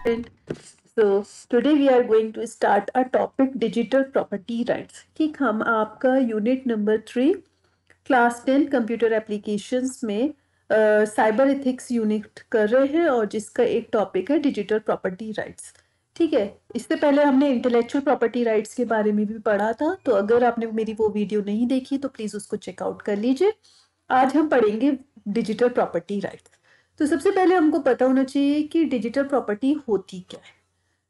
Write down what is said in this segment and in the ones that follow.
And so today we are going to start a topic digital property rights. ठीक, हम आपका unit number 3 class 10 computer applications में cyber ethics unit कर रहे हैं और जिसका एक टॉपिक है डिजिटल प्रॉपर्टी राइट्स। ठीक है, इससे पहले हमने इंटेलेक्चुअल प्रॉपर्टी राइट्स के बारे में भी पढ़ा था, तो अगर आपने मेरी वो वीडियो नहीं देखी तो प्लीज़ उसको चेकआउट कर लीजिए। आज हम पढ़ेंगे डिजिटल प्रॉपर्टी राइट्स। तो सबसे पहले हमको पता होना चाहिए कि डिजिटल प्रॉपर्टी होती क्या है।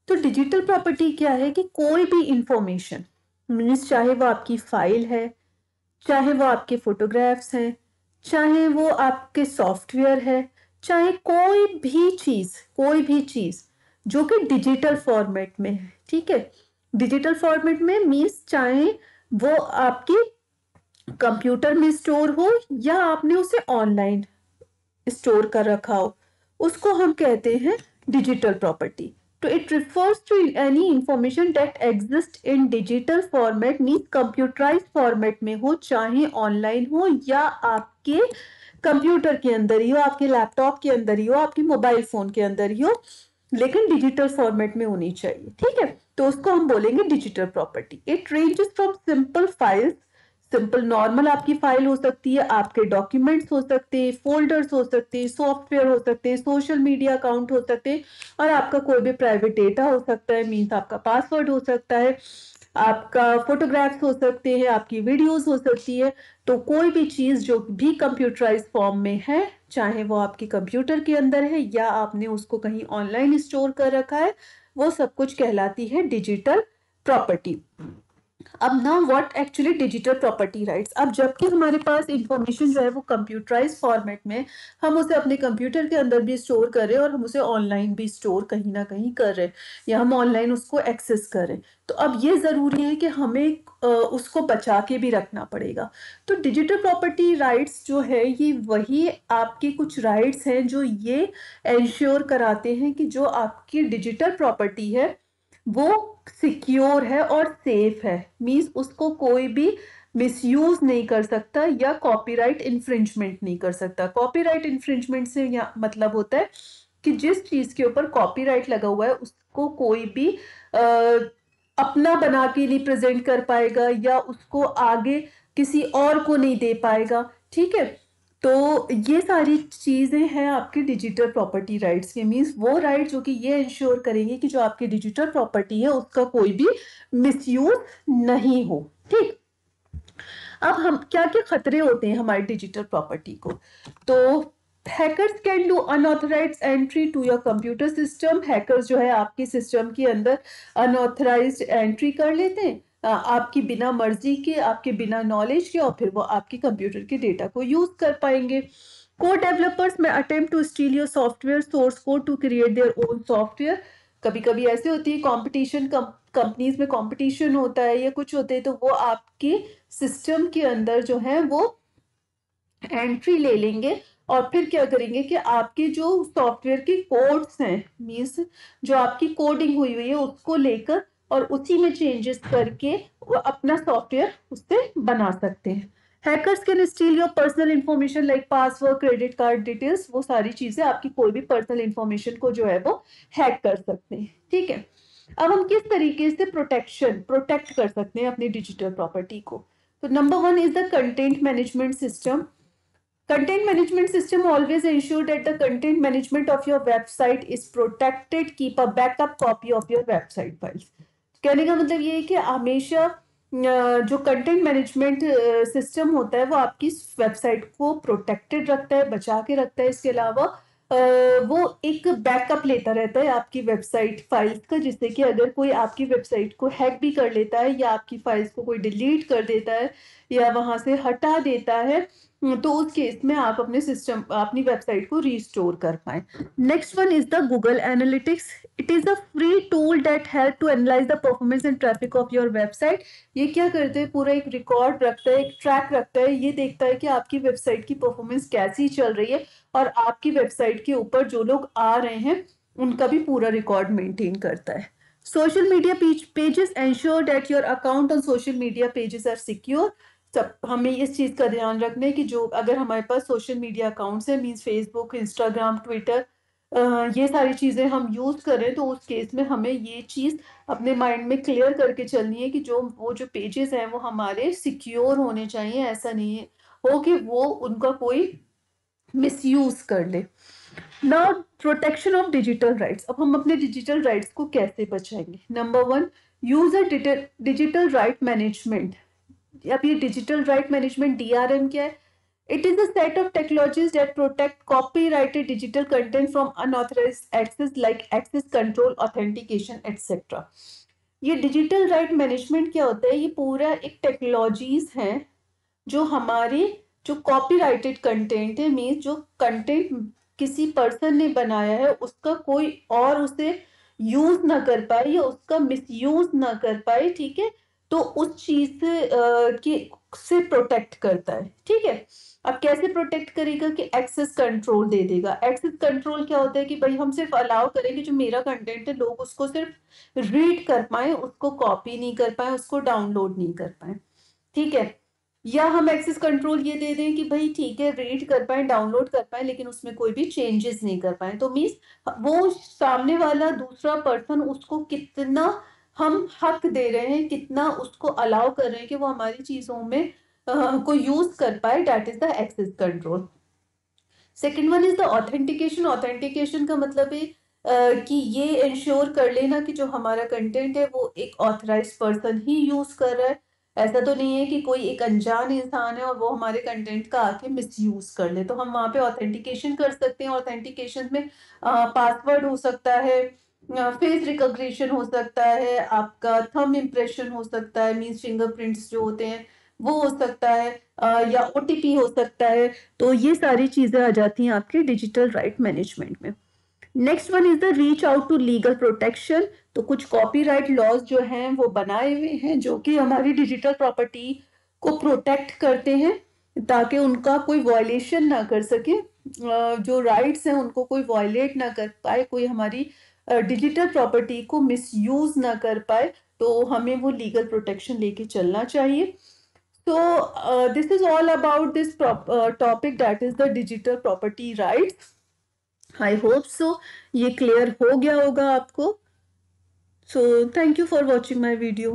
तो डिजिटल प्रॉपर्टी क्या है कि कोई भी इंफॉर्मेशन मीन्स चाहे वो आपकी फाइल है, चाहे वो आपके फोटोग्राफ्स हैं, चाहे वो आपके सॉफ्टवेयर है, चाहे कोई भी चीज जो कि डिजिटल फॉर्मेट में है। ठीक है, डिजिटल फॉर्मेट में मीन्स चाहे वो आपकी कंप्यूटर में स्टोर हो या आपने उसे ऑनलाइन स्टोर कर रखा हो, उसको हम कहते हैं डिजिटल प्रॉपर्टी। तो it refers to any information that exist in digital format mean computerise format में हो, चाहे ऑनलाइन हो या आपके कंप्यूटर के अंदर ही हो, आपके लैपटॉप के अंदर ही हो, आपके मोबाइल फोन के अंदर ही हो, लेकिन डिजिटल फॉर्मेट में होनी चाहिए। ठीक है, तो उसको हम बोलेंगे digital property. It ranges from simple files, simple normal आपकी फाइल हो सकती है, आपके डॉक्यूमेंट्स हो सकते हैं, फोल्डर्स हो सकते हैं, सॉफ्टवेयर हो सकते हैं, सोशल मीडिया अकाउंट हो सकते हैं, और आपका कोई भी प्राइवेट डेटा हो सकता है, मीन्स आपका पासवर्ड हो सकता है, आपका फोटोग्राफ्स हो सकते हैं, आपकी वीडियोस हो सकती है। तो कोई भी चीज जो भी कंप्यूटराइज फॉर्म में है, चाहे वो आपके कंप्यूटर के अंदर है या आपने उसको कहीं ऑनलाइन स्टोर कर रखा है, वो सब कुछ कहलाती है डिजिटल प्रॉपर्टी। अब ना what actually digital property rights, अब जबकि हमारे पास इंफॉर्मेशन जो है वो कंप्यूटराइज फॉर्मेट में, हम उसे अपने कंप्यूटर के अंदर भी स्टोर कर रहे हैं और हम उसे ऑनलाइन भी स्टोर कहीं ना कहीं कर रहे हैं, या हम ऑनलाइन उसको एक्सेस कर रहे हैं। तो अब ये जरूरी है कि हमें उसको बचा के भी रखना पड़ेगा। तो डिजिटल प्रॉपर्टी राइट्स जो है ये वही आपके कुछ राइट्स हैं जो ये इंश्योर कराते हैं कि जो आपकी डिजिटल प्रॉपर्टी है वो सिक्योर है और सेफ है, मींस उसको कोई भी मिसयूज नहीं कर सकता या कॉपीराइट इन्फ्रिंजमेंट नहीं कर सकता। कॉपीराइट इन्फ्रिंजमेंट से या मतलब होता है कि जिस चीज के ऊपर कॉपीराइट लगा हुआ है उसको कोई भी अपना बना के नहीं प्रेजेंट कर पाएगा या उसको आगे किसी और को नहीं दे पाएगा। ठीक है, तो ये सारी चीजें हैं आपके डिजिटल प्रॉपर्टी राइट्स के, मीन्स वो राइट जो कि ये इंश्योर करेंगे कि जो आपकी डिजिटल प्रॉपर्टी है उसका कोई भी मिसयूज नहीं हो। ठीक, अब हम क्या क्या खतरे होते हैं हमारी डिजिटल प्रॉपर्टी को। तो hackers can do unauthorised entry to your computer system. Hackers जो है आपके सिस्टम के अंदर अनऑथराइज्ड एंट्री कर लेते हैं, आपकी बिना मर्जी के, आपके बिना नॉलेज के, और फिर वो आपके कंप्यूटर के डेटा को यूज कर पाएंगे। Code developers may attempt to steal your software source code to create their own software. कभी कभी ऐसे होती है कंपटीशन, कंपनीज में कंपटीशन होता है या कुछ होते हैं, तो वो आपके सिस्टम के अंदर जो है वो एंट्री ले लेंगे और फिर क्या करेंगे कि आपके जो सॉफ्टवेयर के कोड्स हैं, मीन्स जो आपकी कोडिंग हुई हुई है उसको लेकर और उसी में चेंजेस करके वो अपना सॉफ्टवेयर उससे बना सकते हैं। Hackers can steel your personal information like password, credit card details, वो सारी चीजें आपकी कोई भी पर्सनल इंफॉर्मेशन को जो है वो हैक कर सकते हैं। ठीक है, अब हम किस तरीके से प्रोटेक्ट कर सकते हैं अपनी डिजिटल प्रॉपर्टी को। तो number 1 is the content management system. Content management system always ensure that the content management of your website is protected. Keep a backup copy of your website files. कहने का मतलब ये है कि हमेशा जो कंटेंट मैनेजमेंट सिस्टम होता है वो आपकी वेबसाइट को प्रोटेक्टेड रखता है, बचा के रखता है। इसके अलावा वो एक बैकअप लेता रहता है आपकी वेबसाइट फाइल्स का, जिससे कि अगर कोई आपकी वेबसाइट को हैक भी कर लेता है या आपकी फाइल्स को कोई डिलीट कर देता है या वहां से हटा देता है, तो उस केस में आप अपने सिस्टम, अपनी वेबसाइट को रीस्टोर कर पाए। Next one is the Google Analytics. It is a free tool that help to analyse the performance and traffic of your website. ये क्या करते हैं, पूरा एक रिकॉर्ड रखता है, एक ट्रैक रखता है, ये देखता है कि आपकी वेबसाइट की परफॉर्मेंस कैसी चल रही है और आपकी वेबसाइट के ऊपर जो लोग आ रहे हैं उनका भी पूरा रिकॉर्ड मेंटेन करता है। Social media pages ensure that your account on social media pages are secure. सब हमें इस चीज का ध्यान रखना है कि जो अगर हमारे पास सोशल मीडिया अकाउंट्स है, मीन्स फेसबुक, इंस्टाग्राम, ट्विटर, ये सारी चीज़ें हम यूज़ करें, तो उस केस में हमें ये चीज़ अपने माइंड में क्लियर करके चलनी है कि जो पेजेस हैं वो हमारे सिक्योर होने चाहिए। ऐसा नहीं है हो कि वो उनका कोई मिसयूज़ कर ले। Now protection of digital rights. अब हम अपने डिजिटल राइट्स को कैसे बचाएंगे? Number one, use a digital right management. अब ये डिजिटल राइट मैनेजमेंट, डीआरएम क्या है? It is a set of technologies that protect copyrighted digital content from unauthorised access like access control, authentication etcetera. ये digital right management क्या होता है? ये पूरा एक टेक्नोलॉजीज है जो हमारी जो कॉपीराइटेड कंटेंट है, मीन्स जो कंटेंट किसी पर्सन ने बनाया है उसका कोई और उसे यूज ना कर पाए या उसका मिसयूज ना कर पाए, ठीक है? तो उस चीज से प्रोटेक्ट करता है, ठीक है? अब कैसे प्रोटेक्ट करेगा? कि एक्सेस कंट्रोल दे देगा। एक्सेस कंट्रोल क्या होता है? कि भाई हम सिर्फ अलाउ करेंगे जो मेरा कंटेंट है लोग उसको सिर्फ रीड कर पाए, उसको कॉपी नहीं कर पाए, उसको डाउनलोड नहीं कर पाए, ठीक है? या हम एक्सेस कंट्रोल ये दे दें कि भाई ठीक है, रीड कर पाए, डाउनलोड कर पाए, लेकिन उसमें कोई भी चेंजेस नहीं कर पाए। तो मीन्स वो सामने वाला दूसरा पर्सन, उसको कितना हम हक दे रहे हैं, कितना उसको अलाउ कर रहे हैं कि वो हमारी चीजों में को यूज कर पाए, that is the access control. Second one is the authentication. Authentication का मतलब है कि ये इंश्योर कर लेना कि जो हमारा कंटेंट है वो एक ऑथराइज्ड पर्सन ही यूज कर रहा है। ऐसा तो नहीं है कि कोई एक अनजान इंसान है और वो हमारे कंटेंट का आके मिसयूज कर ले। तो हम वहाँ पे ऑथेंटिकेशन कर सकते हैं। ऑथेंटिकेशन में पासवर्ड हो सकता है, फेस रिकॉग्निशन हो सकता है, आपका थंब इम्प्रेशन हो सकता है, मीन्स फिंगरप्रिंट्स जो होते हैं वो हो सकता है, या ओटीपी हो सकता है। तो ये सारी चीजें आ जाती हैं आपके डिजिटल राइट मैनेजमेंट में। Next one is the reach out to legal protection. तो कुछ कॉपीराइट लॉज जो हैं वो बनाए हुए हैं जो कि हमारी डिजिटल प्रॉपर्टी को प्रोटेक्ट करते हैं ताकि उनका कोई वायलेशन ना कर सके, जो राइट्स हैं उनको कोई वायलेट ना कर पाए, कोई हमारी डिजिटल प्रॉपर्टी को मिसयूज ना कर पाए। तो हमें वो लीगल प्रोटेक्शन लेके चलना चाहिए। So this is all about this topic, that is the digital property rights. I hope so ये clear हो गया होगा आपको. So thank you for watching my video.